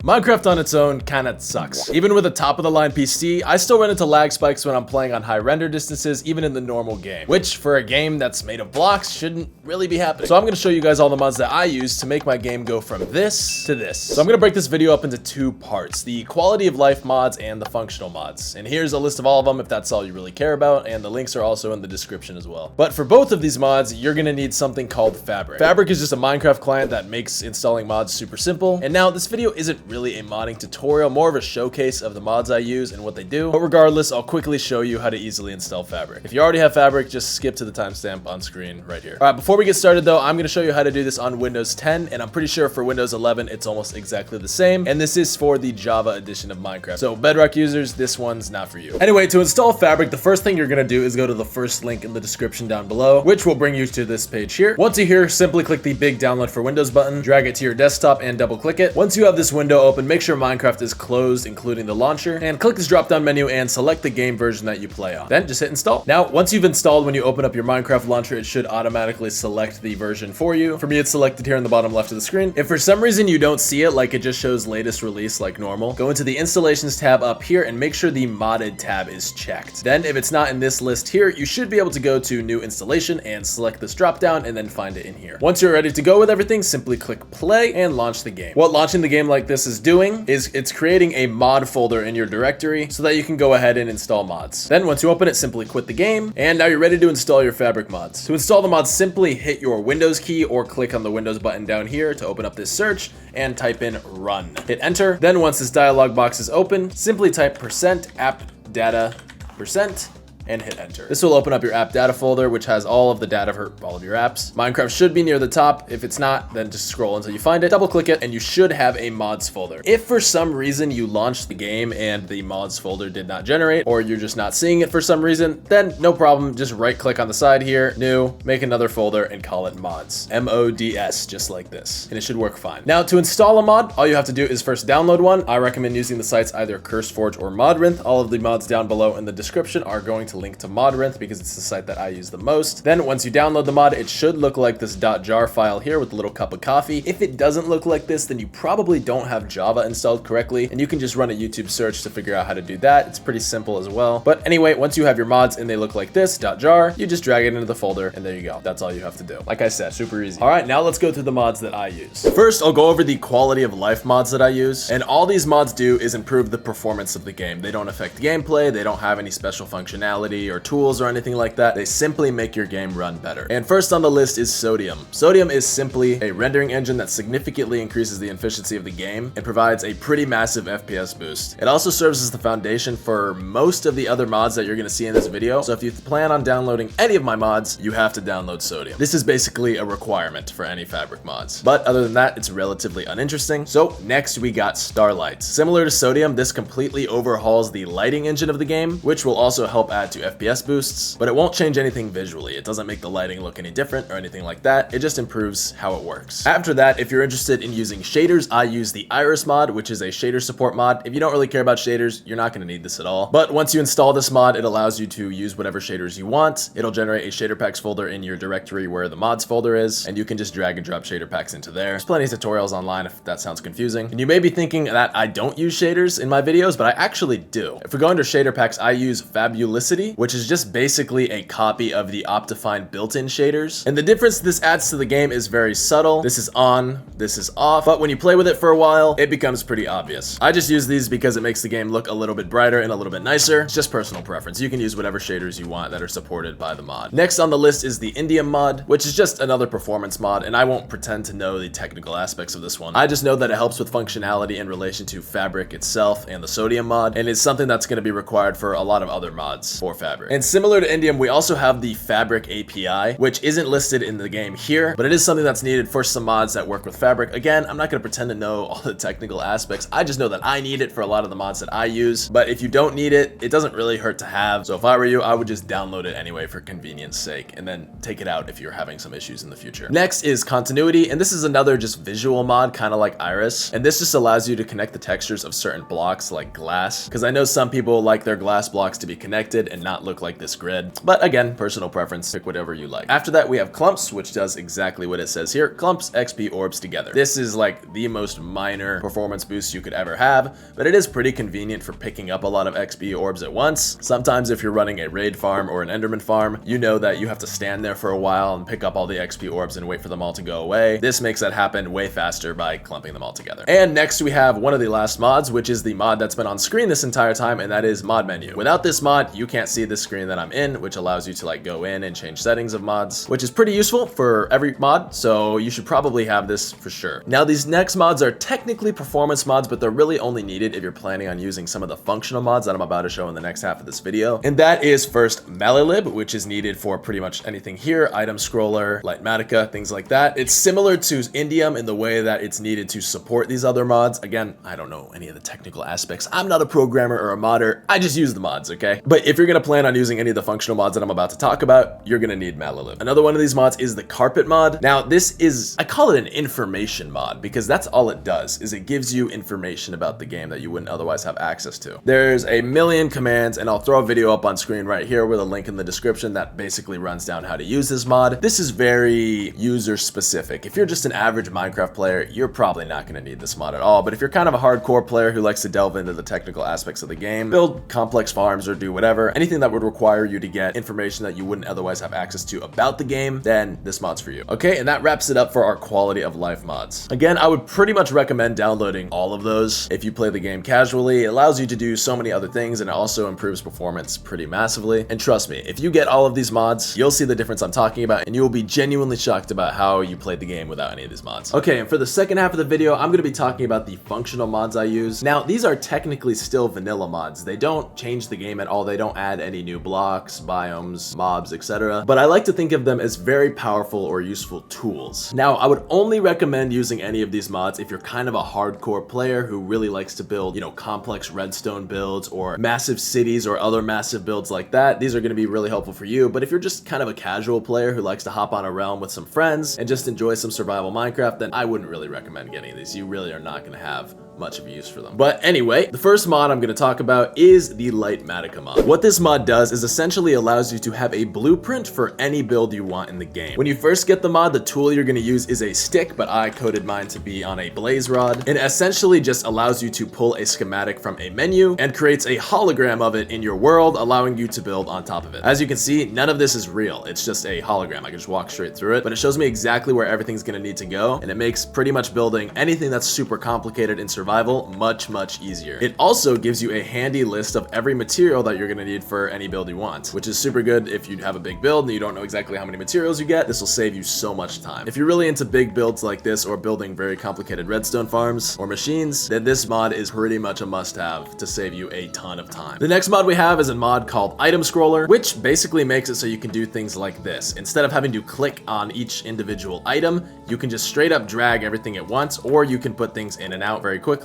Minecraft on its own kinda sucks. Even with a top-of-the-line PC, I still run into lag spikes when I'm playing on high render distances, even in the normal game, which for a game that's made of blocks shouldn't really be happening. So I'm gonna show you guys all the mods that I use to make my game go from this to this. So I'm gonna break this video up into two parts, the quality of life mods and the functional mods. And here's a list of all of them if that's all you really care about, and the links are also in the description as well. But for both of these mods, you're gonna need something called Fabric. Fabric is just a Minecraft client that makes installing mods super simple. And now this video isn't really a modding tutorial, more of a showcase of the mods I use and what they do. But regardless, I'll quickly show you how to easily install Fabric. If you already have Fabric, just skip to the timestamp on screen right here. All right, before we get started though, I'm gonna show you how to do this on Windows 10, and I'm pretty sure for Windows 11, it's almost exactly the same. And this is for the Java edition of Minecraft. So Bedrock users, this one's not for you. Anyway, to install Fabric, the first thing you're gonna do is go to the first link in the description down below, which will bring you to this page here. Once you're here, simply click the big download for Windows button, drag it to your desktop and double click it. Once you have this window open, make sure Minecraft is closed, including the launcher, and click this drop down menu and select the game version that you play on. Then just hit install. Now, once you've installed, when you open up your Minecraft launcher, it should automatically select the version for you. For me, it's selected here in the bottom left of the screen. If for some reason you don't see it, like it just shows latest release like normal, go into the installations tab up here and make sure the modded tab is checked. Then if it's not in this list here, you should be able to go to new installation and select this drop down and then find it in here. Once you're ready to go with everything, simply click play and launch the game. What launching the game like this is doing is it's creating a mod folder in your directory so that you can go ahead and install mods. Then once you open it, simply quit the game, and now you're ready to install your Fabric mods. To install the mods, simply hit your Windows key or click on the Windows button down here to open up this search and type in run. Hit enter. Then once this dialog box is open, simply type %app-data% and hit enter. This will open up your app data folder, which has all of the data for all of your apps. Minecraft should be near the top. If it's not, then just scroll until you find it, double click it, and you should have a mods folder. If for some reason you launched the game and the mods folder did not generate, or you're just not seeing it for some reason, then no problem, just right click on the side here, new, make another folder and call it mods. M-O-D-S, just like this, and it should work fine. Now to install a mod, all you have to do is first download one. I recommend using the sites either CurseForge or Modrinth. All of the mods down below in the description are going to link to Modrinth because it's the site that I use the most. Then once you download the mod, it should look like this .jar file here with a little cup of coffee. If it doesn't look like this, then you probably don't have Java installed correctly, and you can just run a YouTube search to figure out how to do that. It's pretty simple as well. But anyway, once you have your mods and they look like this .jar, you just drag it into the folder and there you go. That's all you have to do. Like I said, super easy. All right, now let's go through the mods that I use. First, I'll go over the quality of life mods that I use, and all these mods do is improve the performance of the game. They don't affect gameplay, they don't have any special functionality or tools or anything like that. They simply make your game run better. And first on the list is Sodium. Sodium is simply a rendering engine that significantly increases the efficiency of the game and provides a pretty massive FPS boost. It also serves as the foundation for most of the other mods that you're going to see in this video. So if you plan on downloading any of my mods, you have to download Sodium. This is basically a requirement for any Fabric mods. But other than that, it's relatively uninteresting. So next we got Starlight. Similar to Sodium, this completely overhauls the lighting engine of the game, which will also help add to FPS boosts, but it won't change anything visually. It doesn't make the lighting look any different or anything like that. It just improves how it works. After that, if you're interested in using shaders, I use the Iris mod, which is a shader support mod. If you don't really care about shaders, you're not going to need this at all. But once you install this mod, it allows you to use whatever shaders you want. It'll generate a shader packs folder in your directory where the mods folder is, and you can just drag and drop shader packs into there. There's plenty of tutorials online if that sounds confusing. And you may be thinking that I don't use shaders in my videos, but I actually do. If we go under shader packs, I use Fabulicity, which is just basically a copy of the Optifine built-in shaders. And the difference this adds to the game is very subtle. This is on, this is off, but when you play with it for a while, it becomes pretty obvious. I just use these because it makes the game look a little bit brighter and a little bit nicer. It's just personal preference. You can use whatever shaders you want that are supported by the mod. Next on the list is the Indium mod, which is just another performance mod, and I won't pretend to know the technical aspects of this one. I just know that it helps with functionality in relation to Fabric itself and the Sodium mod, and it's something that's going to be required for a lot of other mods for Fabric. And similar to Indium, we also have the Fabric API, which isn't listed in the game here, but it is something that's needed for some mods that work with Fabric. Again, I'm not going to pretend to know all the technical aspects. I just know that I need it for a lot of the mods that I use, but if you don't need it, it doesn't really hurt to have. So if I were you, I would just download it anyway for convenience sake, and then take it out if you're having some issues in the future. Next is Continuity, and this is another just visual mod, kind of like Iris, and this just allows you to connect the textures of certain blocks like glass, because I know some people like their glass blocks to be connected and and not look like this grid. But again, personal preference, pick whatever you like. After that, we have Clumps, which does exactly what it says here. Clumps XP orbs together. This is like the most minor performance boost you could ever have, but it is pretty convenient for picking up a lot of XP orbs at once. Sometimes if you're running a raid farm or an enderman farm, you know that you have to stand there for a while and pick up all the XP orbs and wait for them all to go away. This makes that happen way faster by clumping them all together. And next we have one of the last mods, which is the mod that's been on screen this entire time, and that is mod menu. Without this mod, you can't see the screen that I'm in, which allows you to like go in and change settings of mods, which is pretty useful for every mod, so you should probably have this for sure. Now these next mods are technically performance mods, but they're really only needed if you're planning on using some of the functional mods that I'm about to show in the next half of this video. And that is first Malilib, which is needed for pretty much anything here, item scroller, Litematica, things like that. It's similar to Indium in the way that it's needed to support these other mods. Again, I don't know any of the technical aspects. I'm not a programmer or a modder. I just use the mods, okay? But if you're gonna plan on using any of the functional mods that I'm about to talk about, you're gonna need Malilib. Another one of these mods is the carpet mod. Now this is, I call it an information mod because that's all it does, is it gives you information about the game that you wouldn't otherwise have access to. There's a million commands, and I'll throw a video up on screen right here with a link in the description that basically runs down how to use this mod. This is very user specific. If you're just an average Minecraft player, you're probably not gonna need this mod at all. But if you're kind of a hardcore player who likes to delve into the technical aspects of the game, build complex farms or do whatever, anything that would require you to get information that you wouldn't otherwise have access to about the game, then this mod's for you. Okay, and that wraps it up for our quality of life mods. Again, I would pretty much recommend downloading all of those if you play the game casually. It allows you to do so many other things, and it also improves performance pretty massively. And trust me, if you get all of these mods, you'll see the difference I'm talking about, and you will be genuinely shocked about how you played the game without any of these mods. Okay, and for the second half of the video, I'm gonna be talking about the functional mods I use. Now, these are technically still vanilla mods. They don't change the game at all. They don't add any new blocks, biomes, mobs, etc. But I like to think of them as very powerful or useful tools. Now, I would only recommend using any of these mods if you're kind of a hardcore player who really likes to build, you know, complex redstone builds or massive cities or other massive builds like that. These are going to be really helpful for you. But if you're just kind of a casual player who likes to hop on a realm with some friends and just enjoy some survival Minecraft, then I wouldn't really recommend getting these. You really are not going to have much of a use for them. But anyway, the first mod I'm going to talk about is the Litematica mod. What this mod does is essentially allows you to have a blueprint for any build you want in the game. When you first get the mod, the tool you're going to use is a stick, but I coded mine to be on a blaze rod. It essentially just allows you to pull a schematic from a menu and creates a hologram of it in your world, allowing you to build on top of it. As you can see, none of this is real. It's just a hologram. I can just walk straight through it, but it shows me exactly where everything's going to need to go, and it makes pretty much building anything that's super complicated in survival much easier. It also gives you a handy list of every material that you're going to need for any build you want, which is super good if you have a big build and you don't know exactly how many materials you get. This will save you so much time. If you're really into big builds like this or building very complicated redstone farms or machines, then this mod is pretty much a must-have to save you a ton of time. The next mod we have is a mod called Item Scroller, which basically makes it so you can do things like this. Instead of having to click on each individual item, you can just straight up drag everything at once, or you can put things in and out very quickly,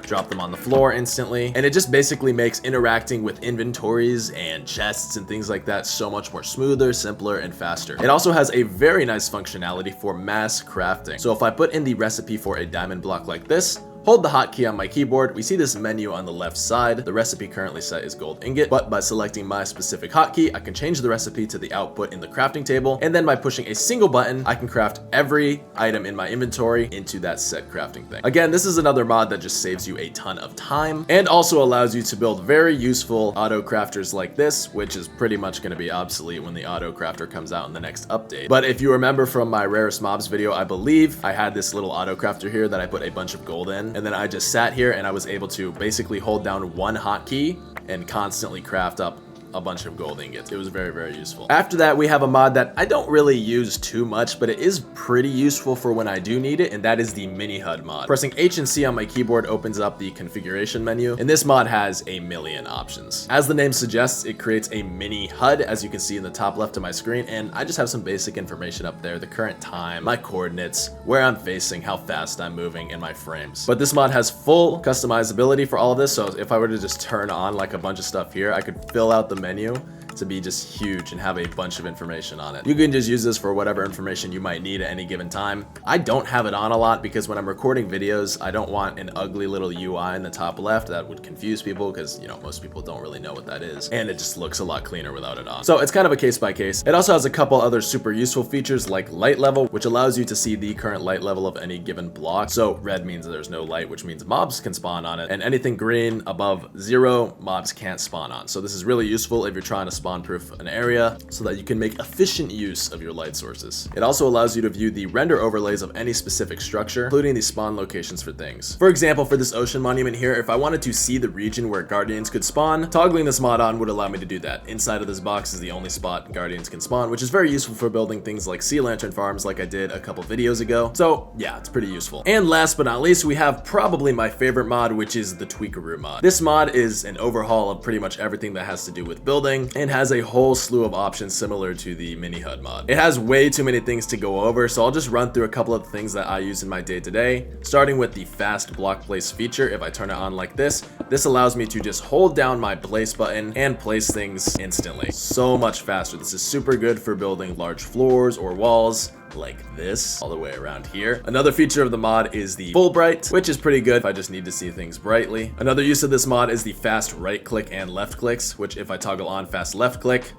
drop them on the floor instantly, and it just basically makes interacting with inventories and chests and things like that so much more smoother, simpler, and faster. It also has a very nice functionality for mass crafting. So if I put in the recipe for a diamond block like this, hold the hotkey on my keyboard, we see this menu on the left side. The recipe currently set is gold ingot, but by selecting my specific hotkey, I can change the recipe to the output in the crafting table, and then by pushing a single button, I can craft every item in my inventory into that set crafting thing. Again, this is another mod that just saves you a ton of time, and also allows you to build very useful auto crafters like this, which is pretty much going to be obsolete when the auto crafter comes out in the next update. But if you remember from my rarest mobs video, I believe I had this little auto crafter here that I put a bunch of gold in, and then I just sat here and I was able to basically hold down one hotkey and constantly craft up a bunch of gold ingots. It was very useful. After that, we have a mod that I don't really use too much, but it is pretty useful for when I do need it, and that is the Minihud mod. Pressing H and C on my keyboard opens up the configuration menu, and this mod has a million options. As the name suggests, it creates a mini HUD, as you can see in the top left of my screen, and I just have some basic information up there: the current time, my coordinates, where I'm facing, how fast I'm moving, and my frames. But this mod has full customizability for all of this, so if I were to just turn on like a bunch of stuff here, I could fill out the menu to be just huge and have a bunch of information on it. You can just use this for whatever information you might need at any given time. I don't have it on a lot because when I'm recording videos, I don't want an ugly little UI in the top left that would confuse people because, you know, most people don't really know what that is. And it just looks a lot cleaner without it on. So it's kind of a case by case. It also has a couple other super useful features like light level, which allows you to see the current light level of any given block. So red means there's no light, which means mobs can spawn on it. And anything green above 0, mobs can't spawn on. So this is really useful if you're trying to spawn proof an area so that you can make efficient use of your light sources. It also allows you to view the render overlays of any specific structure, including the spawn locations for things. For example, for this ocean monument here, if I wanted to see the region where guardians could spawn, toggling this mod on would allow me to do that. Inside of this box is the only spot guardians can spawn, which is very useful for building things like sea lantern farms like I did a couple videos ago. So yeah, it's pretty useful. And last but not least, we have probably my favorite mod, which is the Tweakaroo mod. This mod is an overhaul of pretty much everything that has to do with building and has a whole slew of options similar to the Minihud mod. It has way too many things to go over, so I'll just run through a couple of the things that I use in my day-to-day, starting with the fast block place feature. If I turn it on like this allows me to just hold down my place button and place things instantly. So much faster. This is super good for building large floors or walls like this all the way around here. Another feature of the mod is the full bright, which is pretty good if I just need to see things brightly. Another use of this mod is the fast right click and left clicks, which if I toggle on fast left click,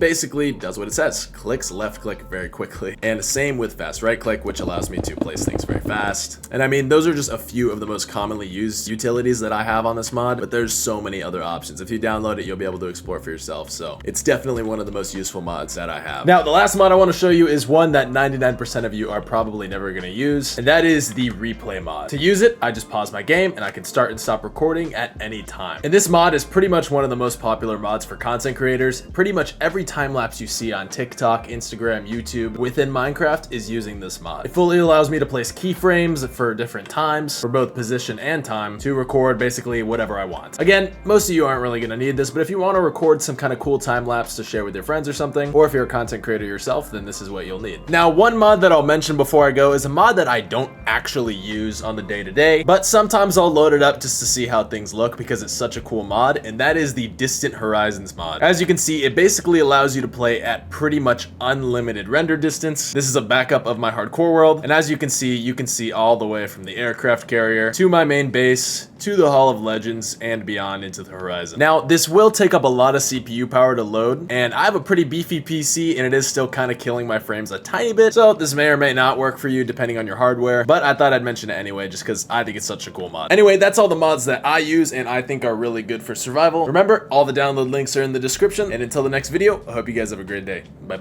basically does what it says, clicks left click very quickly. And the same with fast right click, which allows me to place things very fast. And I mean, those are just a few of the most commonly used utilities that I have on this mod, but there's so many other options. If you download it, you'll be able to explore for yourself. So it's definitely one of the most useful mods that I have. Now, the last mod I want to show you is one that 99% of you are probably never going to use, and that is the replay mod. To use it, I just pause my game and I can start and stop recording at any time. And this mod is pretty much one of the most popular mods for content creators. Pretty much every time lapse you see on TikTok, Instagram, YouTube within Minecraft is using this mod. It fully allows me to place keyframes for different times, for both position and time, to record basically whatever I want. Again, most of you aren't really gonna need this, but if you want to record some kind of cool time lapse to share with your friends or something, or if you're a content creator yourself, then this is what you'll need. Now, one mod that I'll mention before I go is a mod that I don't actually use on the day-to-day, but sometimes I'll load it up just to see how things look because it's such a cool mod, and that is the Distant Horizons mod. As you can see, it basically allows you to play at pretty much unlimited render distance. This is a backup of my hardcore world, and as you can see all the way from the aircraft carrier to my main base to the Hall of Legends and beyond into the horizon. Now, this will take up a lot of CPU power to load, and I have a pretty beefy PC, and it is still kind of killing my frames a tiny bit, so this may or may not work for you depending on your hardware, but I thought I'd mention it anyway just because I think it's such a cool mod. Anyway, that's all the mods that I use and I think are really good for survival. Remember, all the download links are in the description, and until the next video, I hope you guys have a great day. Bye-bye.